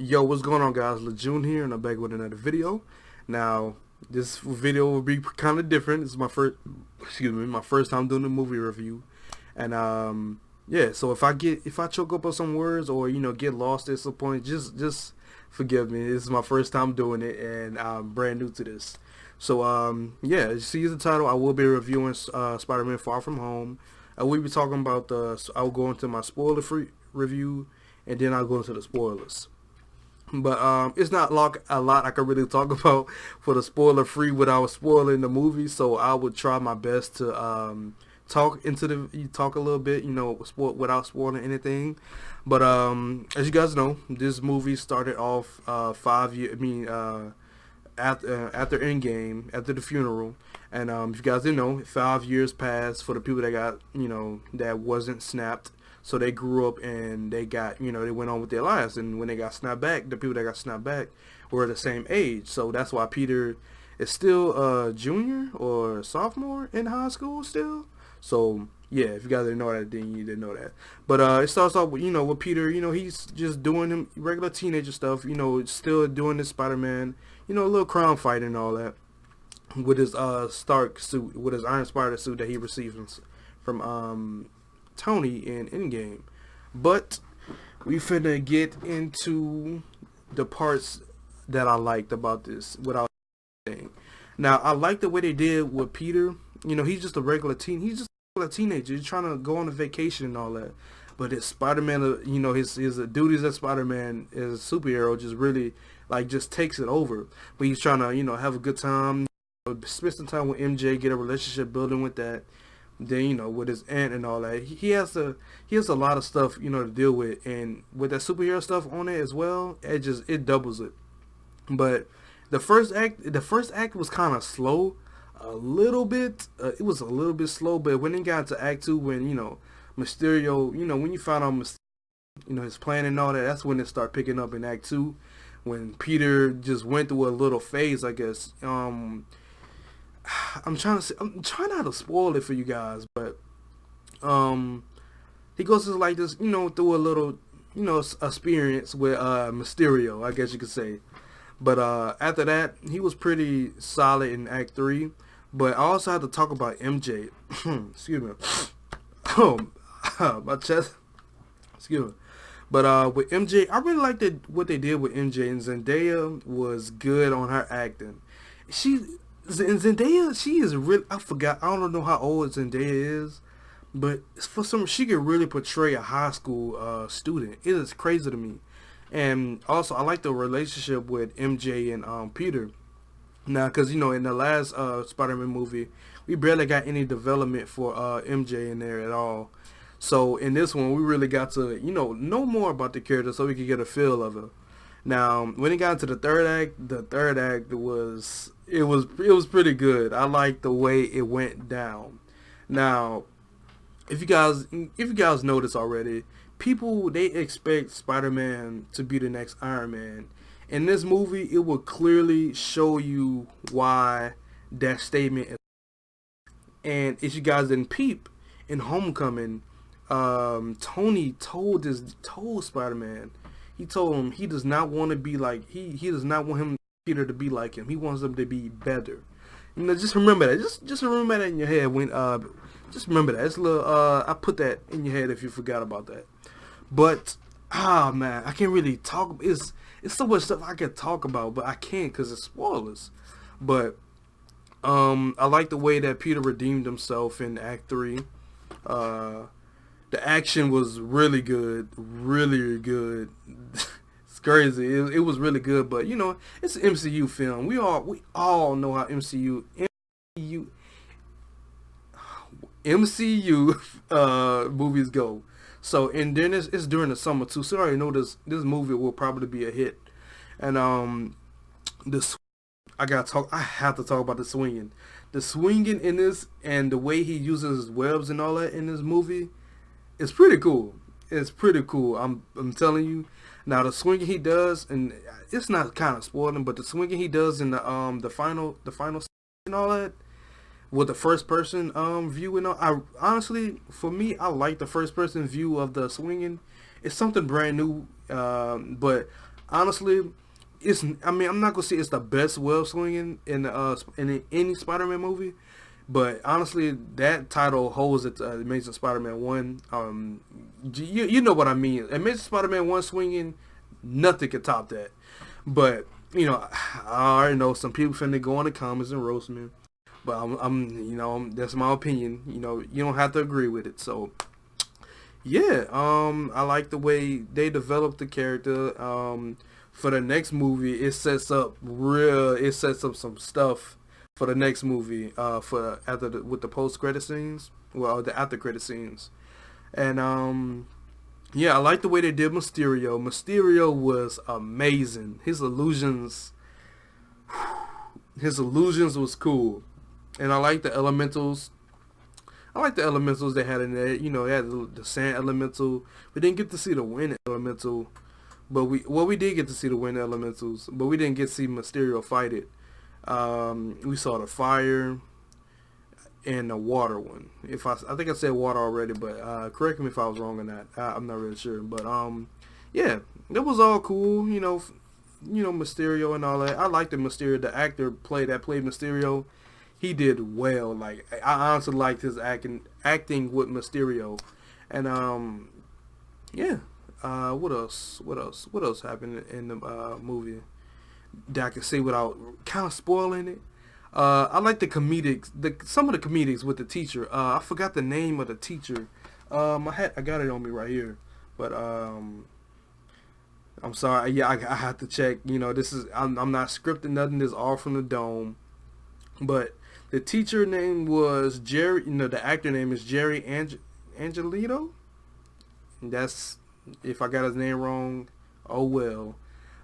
Yo, what's going on, guys? Lejeune here, and I'm back with another video. Now, this video will be kind of different. This is my first time doing a movie review, and yeah. So if I choke up on some words or get lost at some point, just forgive me. This is my first time doing it, and I'm brand new to this. So yeah, as you see the title, I will be reviewing Spider-Man: Far From Home. I will be talking about I'll go into my spoiler-free review, and then I'll go into the spoilers. But it's not like a lot I can really talk about for the spoiler free without spoiling the movie. So I would try my best to talk a little bit, without spoiling anything. But as you guys know, this movie started off 5 years. After Endgame, after the funeral, and if you guys didn't know, 5 years passed for the people that got that wasn't snapped. So they grew up and they got, they went on with their lives. And when they got snapped back, the people that got snapped back were the same age. So that's why Peter is still a junior or sophomore in high school still. So yeah, if you guys didn't know that, then you didn't know that. But it starts off with, with Peter, he's just doing him regular teenager stuff, still doing his Spider-Man, a little crime fight and all that. With his Stark suit, with his Iron Spider suit that he received from Tony in Endgame. But we finna get into the parts that I liked about this without saying. Now, I like the way they did with Peter. He's just a regular teenager. He's trying to go on a vacation and all that. But his Spider-Man, his duties as Spider-Man as a superhero just really just takes it over. But he's trying to have a good time, spend some time with MJ, get a relationship building with that. Then with his aunt and all that, he has a lot of stuff to deal with, and with that superhero stuff on it as well, it doubles it. But the first act was kind of slow, a little bit. It was a little bit slow, but when it got to Act 2, when Mysterio, when you found out Mysterio, his plan and all that, that's when it started picking up in Act 2, when Peter just went through a little phase, I guess. I'm trying not to spoil it for you guys, but he goes to this, through a little, experience with Mysterio, I guess you could say. But after that, he was pretty solid in Act 3. But I also had to talk about MJ. Excuse me. My chest. Excuse me. But with MJ, I really liked what they did with MJ, and Zendaya was good on her acting. Zendaya, she is really, I don't know how old Zendaya is, but she can really portray a high school student. It is crazy to me. And also, I like the relationship with MJ and Peter. Now, because, in the last Spider-Man movie, we barely got any development for MJ in there at all. So, in this one, we really got to, know more about the character so we could get a feel of her. Now, when it got to the third act was pretty good. I like the way it went down. Now, if you guys notice already, people, they expect Spider-Man to be the next Iron Man. In this movie, it will clearly show you why that statement is. And if you guys didn't peep, in Homecoming, Tony told Spider-Man, he told him he does not want to be like, he does not want Peter to be like him. He wants them to be better. Just remember that. Just remember that in your head when just remember that. It's a little I put that in your head if you forgot about that. But man, I can't really talk. It's so much stuff I can talk about, but I can't because it's spoilers. But I like the way that Peter redeemed himself in Act 3. The action was really good, really good. It's crazy. It was really good, but it's an MCU film. We all know how MCU movies go. So, and then it's during the summer too. So I already know this movie will probably be a hit. And this I have to talk about the swinging. The swinging in this and the way he uses his webs and all that in this movie. It's pretty cool. It's pretty cool. I'm telling you. Now the swinging he does, and it's not kind of spoiling, but the swinging he does in the final and all that with the first person view and all. I honestly, for me, I like the first person view of the swinging. It's something brand new, but honestly, it's. I mean, I'm not gonna say it's the best web swinging in any Spider-Man movie, but honestly, that title holds it to Amazing Spider-Man 1. You know what I mean. Amazing Spider-Man 1 swinging, nothing could top that. But, I already know some people finna go in the comments and roast me. But that's my opinion. You don't have to agree with it. So, yeah, I like the way they developed the character. For the next movie, it sets up some stuff for the next movie. With the post credit scenes, well, the after credit scenes, and yeah, I like the way they did Mysterio. Mysterio was amazing. His illusions was cool, and I like the elementals. I like the elementals they had in there. They had the sand elemental. We didn't get to see the wind elemental, but we did get to see the wind elementals, but we didn't get to see Mysterio fight it. We saw the fire and the water one. I think I said water already, but correct me if I was wrong on that. I'm not really sure, but yeah, it was all cool. Mysterio and all that. I liked the Mysterio. The actor played Mysterio. He did well. Like, I honestly liked his acting with Mysterio, and yeah. What else? What else happened in the movie that I can say without kind of spoiling it? I like the comedics. Some of the comedics with the teacher. I forgot the name of the teacher. I got it on me right here, but I'm sorry. Yeah, I have to check. I'm not scripting nothing. This is all from the dome. But the teacher name was Jerry. The actor name is Jerry Angelito. That's, if I got his name wrong, oh well.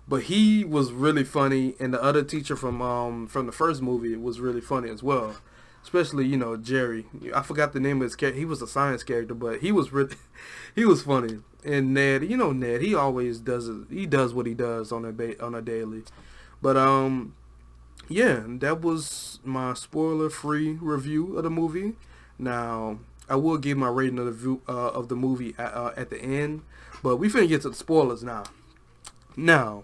But he was really funny, and the other teacher from the first movie was really funny as well. Especially, Jerry. I forgot the name of his character. He was a science character, but he was really he was funny. And Ned, Ned, he always does it. He does what he does on a daily. But yeah, that was my spoiler-free review of the movie. Now, I will give my rating of the movie at the end, but we finna get to the spoilers now. Now,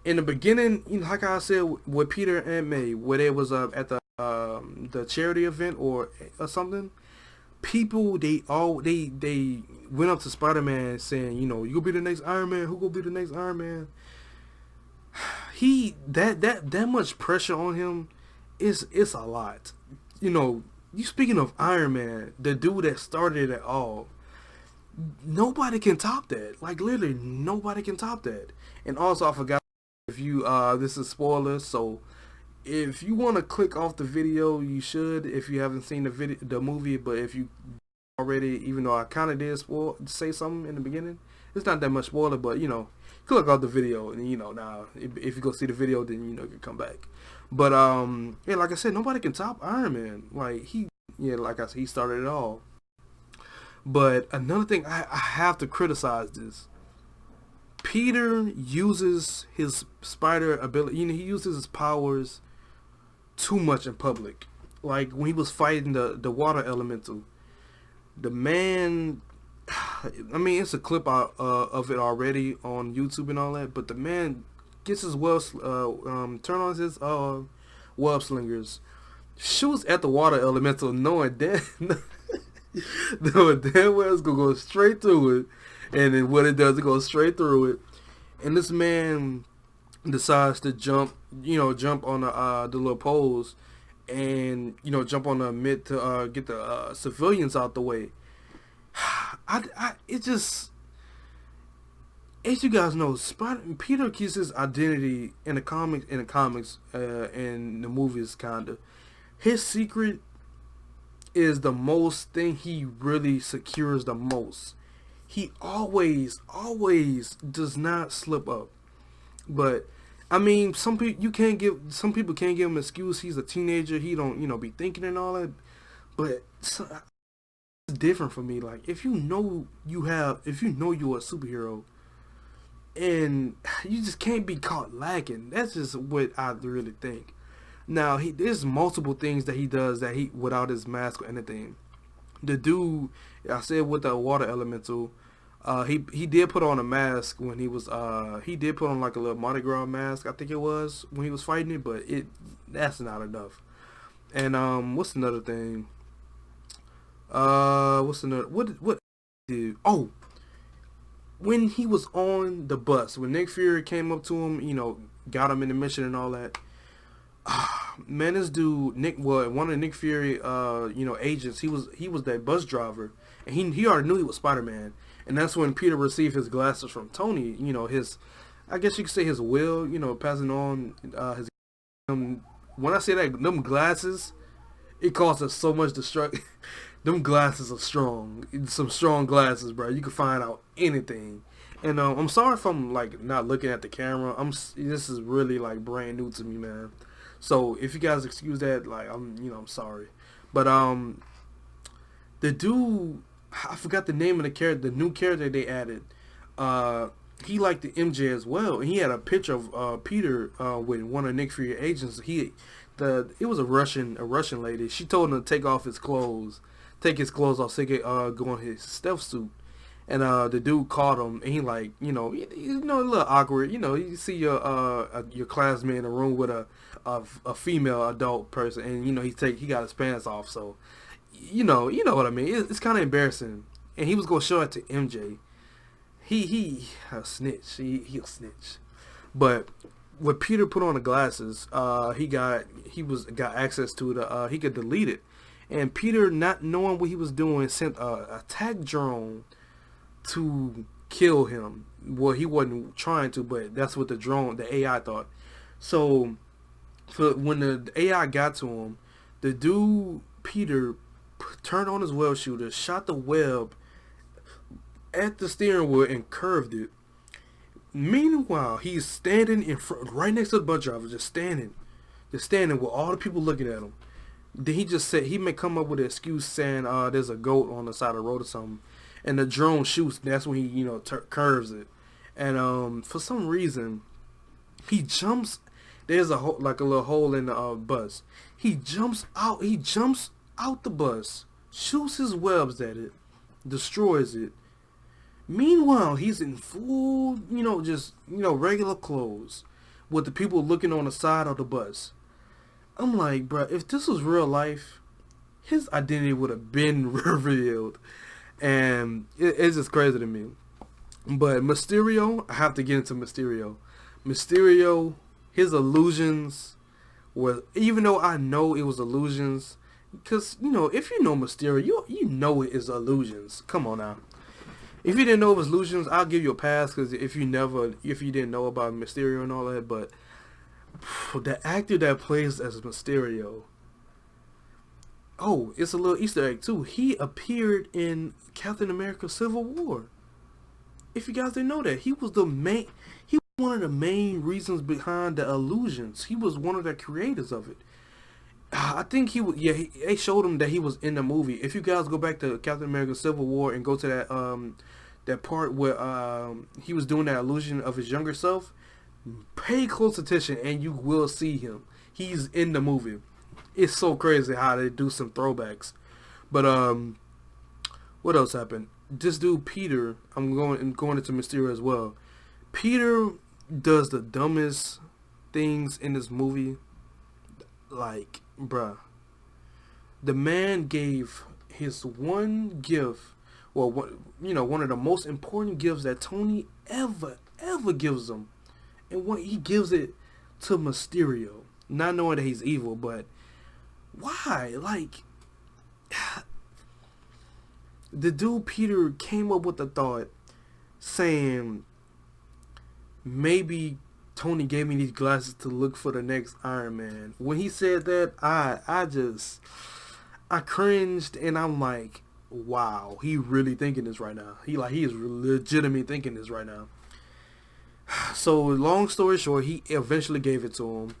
in the beginning, like I said with Peter and May, where they was at the charity event or something, people they went up to Spider-Man saying, you gonna be the next Iron Man? Who gonna be the next Iron Man? That much pressure on him it's a lot. You speaking of Iron Man, the dude that started it all, nobody can top that. Like, literally nobody can top that. And also, I forgot, if you this is spoilers, so if you want to click off the video, you should, if you haven't seen the movie. But if you already, even though I kind of did say something in the beginning, it's not that much spoiler, but click off the video, and now if you go see the video, then you can come back. But yeah, like I said, nobody can top Iron Man. Like, like I said, he started it all. But another thing, I have to criticize this. Peter uses his spider ability. He uses his powers too much in public. Like, when he was fighting the water elemental, the man. I mean, it's a clip out of it already on YouTube and all that. But the man gets his turn on his web slingers, shoots at the water elemental, knowing damn well it's gonna go straight through it. And then what it does, it goes straight through it. And this man decides to jump on the little poles, and jump on the mid to get the civilians out the way. It just, as you guys know, Peter keeps his identity in the comics, and the movies, kinda. His secret is the most thing he really secures the most. He always does not slip up. But I mean, some people can't give him an excuse. He's a teenager. He don't be thinking and all that. But it's different for me. Like, if you know you're a superhero, and you just can't be caught lacking. That's just what I really think. Now, there's multiple things that he does that he without his mask or anything. The dude, I said with the water elemental, He did put on a mask when he did put on like a little Mardi Gras mask, I think it was, when he was fighting it, but that's not enough. And what's another thing? What's another what did oh when he was on the bus, when Nick Fury came up to him, got him in the mission and all that. Man, this dude one of Nick Fury agents, he was that bus driver, and he already knew he was Spider-Man. And that's when Peter received his glasses from Tony, his, I guess you could say his will, passing on his when I say that, them glasses, it caused us so much destruction. Them glasses are strong. Some strong glasses, bro. You can find out anything. And I'm sorry if I'm like not looking at the camera. This is really like brand new to me, man. So if you guys excuse that, like I'm sorry. But the dude, I forgot the name of the character, the new character they added. He liked the MJ as well, and he had a picture of Peter with one of Nick Fury agents. It was a Russian lady. She told him to take his clothes off so he could go in his stealth suit. And the dude caught him, and he like, a little awkward. You see your classmate in a room with a female adult person, and he got his pants off. So, you know what I mean. It's kind of embarrassing. And he was gonna show it to MJ. He a snitch. He a snitch. But when Peter put on the glasses, he got access to the he could delete it. And Peter, not knowing what he was doing, sent a attack drone to kill him. Well, he wasn't trying to, but that's what the AI thought. So when the AI got to him, the dude, Peter, turned on his web shooter, shot the web at the steering wheel and curved it. Meanwhile, he's standing in front, right next to the bus driver, just standing with all the people looking at him. Then he just said he may come up with an excuse saying, there's a goat on the side of the road or something, and the drone shoots. That's when he, curves it, and for some reason, he jumps. There's a little hole in the bus. He jumps out. He jumps out the bus, shoots his webs at it, destroys it. Meanwhile, he's in full, regular clothes, with the people looking on the side of the bus. I'm like, bro, if this was real life, his identity would have been revealed. And it's just crazy to me. But Mysterio, I have to get into Mysterio. Mysterio, his illusions were, even though I know it was illusions, because, if you know Mysterio, you know it is illusions. Come on now. If you didn't know it was illusions, I'll give you a pass, because if you didn't know about Mysterio and all that, but the actor that plays as Mysterio, oh, it's a little Easter egg too. He appeared in Captain America: Civil War. If you guys didn't know that, he was one of the main reasons behind the illusions. He was one of the creators of it. I think they showed him that he was in the movie. If you guys go back to Captain America: Civil War and go to that part where he was doing that illusion of his younger self, pay close attention and you will see him. He's in the movie. It's so crazy how they do some throwbacks. But what else happened? This dude Peter, I'm going into Mysterio as well. Peter does the dumbest things in this movie. Like, bruh, the man gave his one gift, well, one of the most important gifts that Tony ever gives him, and he gives it to Mysterio, not knowing that he's evil. But why? Like, the dude Peter came up with the thought saying, maybe Tony gave me these glasses to look for the next Iron Man. When he said that, I cringed, and I'm like, wow, he really thinking this right now. He is legitimately thinking this right now. So long story short, he eventually gave it to him,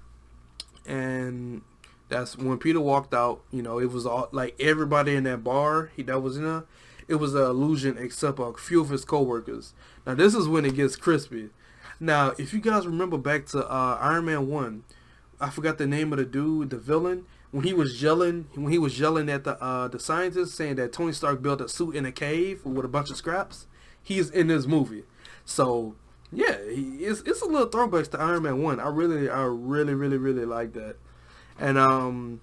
and that's when Peter walked out. It was all like everybody in that bar that was in there. It was an illusion except a few of his coworkers. Now this is when it gets crispy. Now, if you guys remember back to Iron Man 1, I forgot the name of the dude, the villain, when he was yelling at the scientists saying that Tony Stark built a suit in a cave with a bunch of scraps. he's in this movie. So yeah, it's a little throwbacks to Iron Man 1. I really like that. And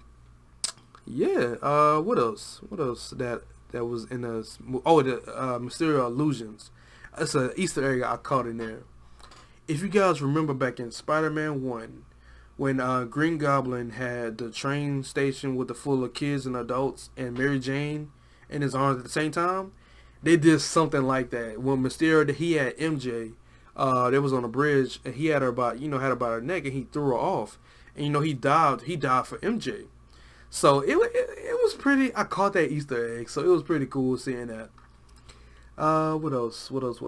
yeah, what else? What else that was in us? Oh, the Mysterio illusions. That's an Easter egg I caught in there. If you guys remember back in Spider-Man 1, when Green Goblin had the train station with the full of kids and adults and Mary Jane in his arms at the same time, they did something like that. When Mysterio, he had MJ, they was on a bridge and he had her about, had her about her neck and he threw her off. And he died for MJ. So it was pretty, I caught that Easter egg, so it was pretty cool seeing that. What else? What else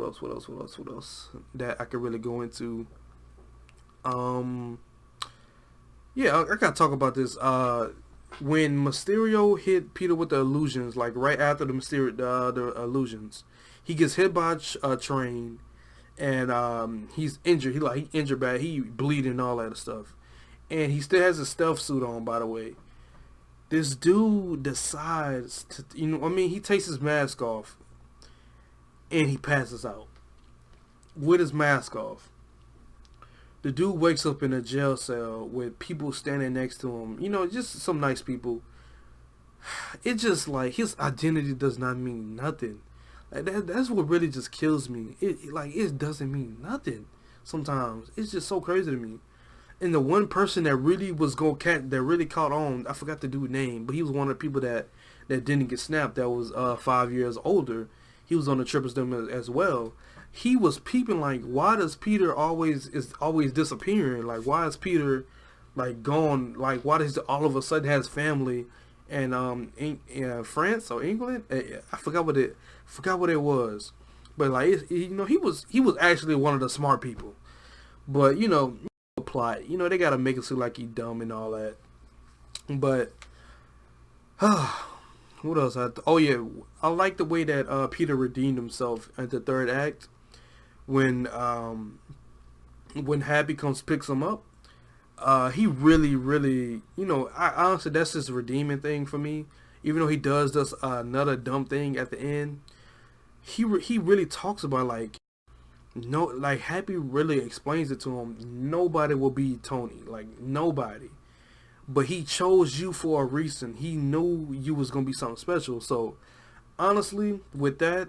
that I could really go into? Yeah, I gotta talk about this. When Mysterio hit Peter with the illusions, like right after the illusions, he gets hit by a train, and he's injured. He injured bad. He bleeding and all that stuff, and he still has a stealth suit on. By the way, this dude decides to, he takes his mask off, and he passes out with his mask off. The dude wakes up in a jail cell with people standing next to him. Just some nice people. It's just like his identity does not mean nothing. Like that's what really just kills me. It doesn't mean nothing. Sometimes it's just so crazy to me. And the one person that really that really caught on, I forgot the dude's name, but he was one of the people that didn't get snapped. That was 5 years older. He was on the trip as them as well. He was peeping like, why does Peter always disappearing? Like, why is Peter like gone? Like, why does he all of a sudden has family and in France or England? I forgot what it was, but like he was actually one of the smart people, but plot. They gotta make it seem like he dumb and all that. But what else? Oh yeah, I like the way that Peter redeemed himself at the third act. When Happy picks him up, he really, I honestly, that's his redeeming thing for me. Even though he does this another dumb thing at the end, he really talks about Happy really explains it to him. Nobody will be Tony, like nobody, but he chose you for a reason. He knew you was gonna be something special. So honestly, with that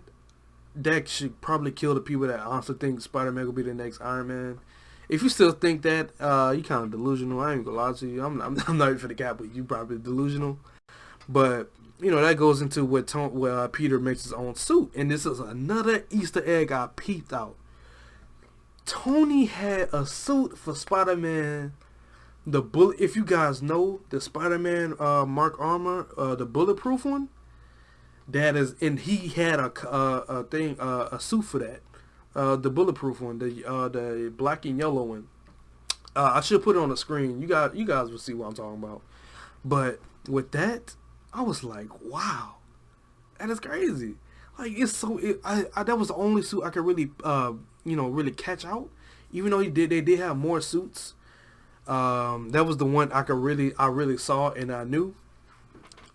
should probably kill the people that honestly think Spider-Man will be the next Iron Man. If you still think that, you kind of delusional. I ain't gonna lie to you. I'm not even for the cap, but you probably delusional. But that goes into where Peter makes his own suit, and this is another Easter egg I peeped out. Tony had a suit for Spider-Man. If you guys know the Spider-Man Mark armor, the bulletproof one. That is, and he had a suit for that, the bulletproof one, the black and yellow one. I should put it on the screen. You guys will see what I'm talking about. But with that, I was like, wow, that is crazy. Like that was the only suit I could really really catch out. Even though they did have more suits. That was the one I really saw and I knew.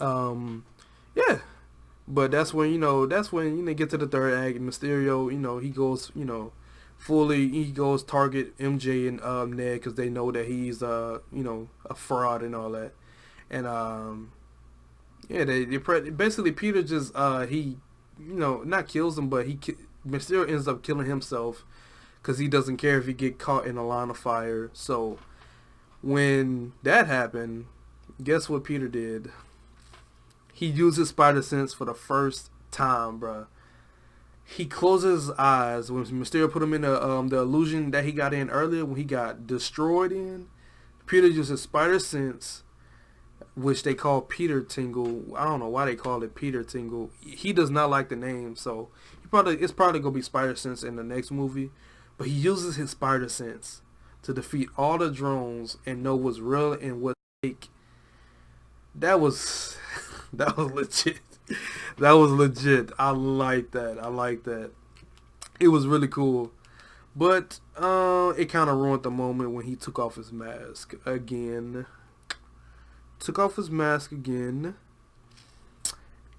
Yeah. But that's when get to the third act and Mysterio, he goes, he goes target MJ and Ned because they know that he's a fraud and all that. And yeah, they basically Peter just he not kills him, but Mysterio ends up killing himself because he doesn't care if he get caught in a line of fire. So when that happened, guess what Peter did? He uses spider sense for the first time, bruh. He closes his eyes when Mysterio put him in the illusion that he got in earlier when he got destroyed in. Peter uses spider sense, which they call Peter Tingle. I don't know why they call it Peter Tingle. He does not like the name, so it's probably gonna be spider sense in the next movie. But he uses his spider sense to defeat all the drones and know what's real and what's fake. That was legit. That was legit. I like that. It was really cool. But it kind of ruined the moment when he took off his mask again.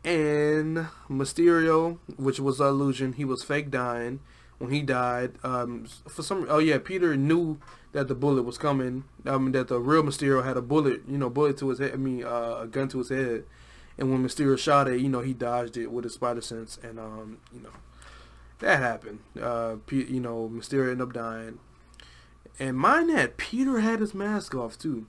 And Mysterio, which was an illusion, he was fake dying. When he died, for some, oh yeah, Peter knew that the bullet was coming. I mean, that the real Mysterio had a bullet, bullet to his head. I mean, a gun to his head. And when Mysterio shot it, he dodged it with his spider sense, and that happened. Mysterio ended up dying. And mind that Peter had his mask off too.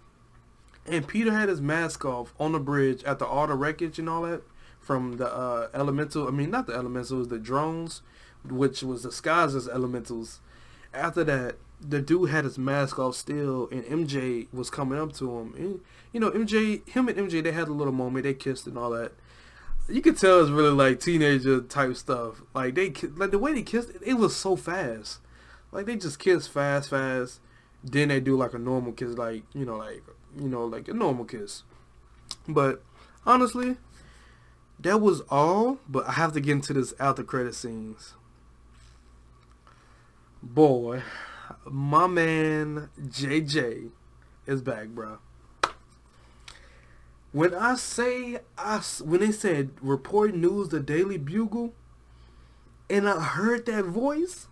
And Peter had his mask off on the bridge after all the wreckage and all that from the elemental. I mean, not the elementals, the drones, which was disguised as elementals. After that, the dude had his mask off still, and MJ was coming up to him. And, him and MJ, they had a little moment. They kissed and all that. You could tell it's really like teenager type stuff. Like the way they kissed, it was so fast. Like they just kiss fast. Then they do like a normal kiss, like like a normal kiss. But honestly, that was all. But I have to get into this after credit scenes. Boy, my man JJ is back, bro. When when they said report news, the Daily Bugle, and I heard that voice,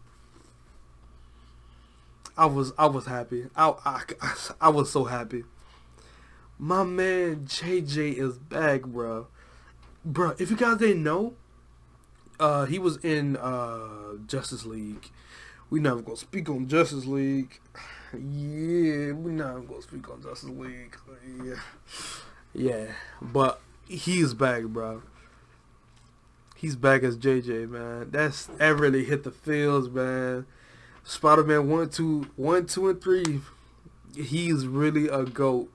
I was happy. I was so happy. My man JJ is back, bro. Bro, if you guys didn't know, he was in Justice League. We never gonna speak on Justice League. Yeah, we never gonna speak on Justice League. Yeah, but he's back, bro. He's back as JJ, man. That really hit the feels, man. Spider-Man 1, 2, and 3. He's really a GOAT.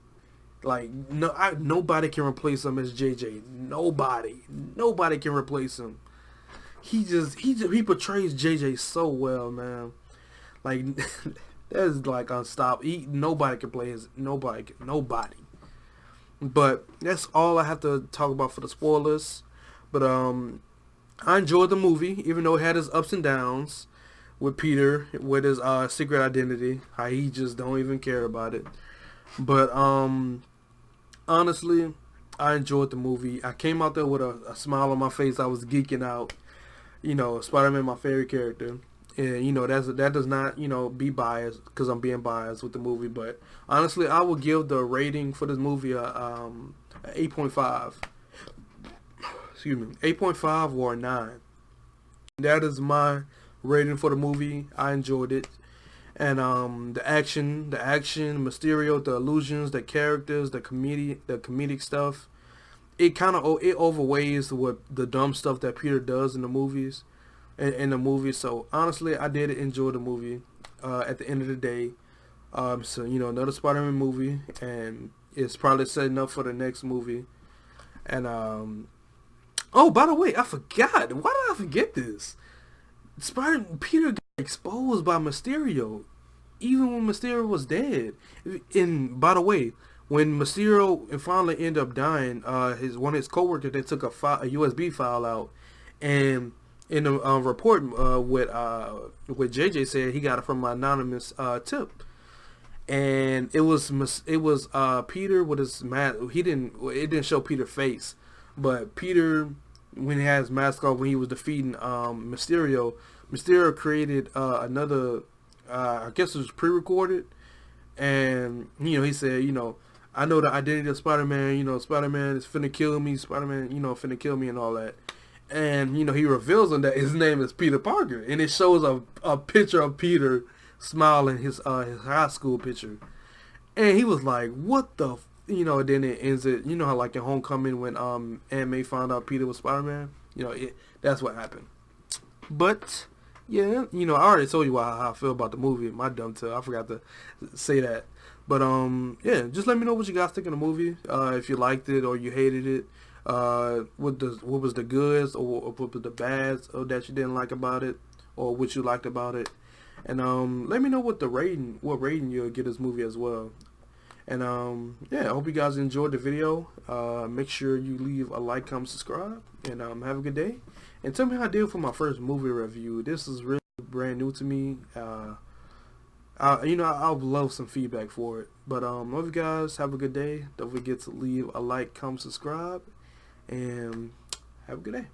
Like nobody can replace him as JJ. Nobody can replace him. He portrays JJ so well, man. Like that's like unstoppable. Nobody can play his nobody. But that's all I have to talk about for the spoilers. But I enjoyed the movie, even though it had its ups and downs with Peter, with his secret identity, how he just don't even care about it. But honestly, I enjoyed the movie. I came out there with a smile on my face. I was geeking out. Spider-Man, my favorite character. And, that does not, be biased because I'm being biased with the movie. But honestly, I will give the rating for this movie a 8.5. Excuse me, 8.5 or a 9. That is my rating for the movie. I enjoyed it. And the action, Mysterio, the illusions, the characters, the comedic stuff. It overweighs what the dumb stuff that Peter does in the movies. So honestly, I did enjoy the movie. At the end of the day, so another Spider-Man movie, and it's probably setting up for the next movie. And oh, by the way, I forgot. Why did I forget this? Peter got exposed by Mysterio, even when Mysterio was dead. And by the way, when Mysterio finally ended up dying, one of his coworkers, they took a USB file out, and in the report, what JJ said, he got it from an anonymous tip, and it was Peter with his mask. It didn't show Peter's face, but Peter, when he had his mask off, when he was defeating Mysterio created another. I guess it was pre-recorded, and he said, I know the identity of Spider-Man. Spider-Man is finna kill me. Spider-Man, finna kill me and all that. And, he reveals on that his name is Peter Parker. And it shows a picture of Peter smiling, his high school picture. And he was like, what the... then it ends it... how like in Homecoming when Aunt May found out Peter was Spider-Man? That's what happened. But, yeah, I already told you how I feel about the movie. My dumb tail. I forgot to say that. But, yeah, just let me know what you guys think of the movie. If you liked it or you hated it. What was the goods or what was the bads that you didn't like about it, or what you liked about it, and let me know what rating you'll give this movie as well. And yeah, I hope you guys enjoyed the video. Make sure you leave a like, comment, subscribe, and have a good day. And tell me how I did for my first movie review. This is really brand new to me. I would love some feedback for it. But love you guys. Have a good day. Don't forget to leave a like, comment, subscribe. And Have a good day.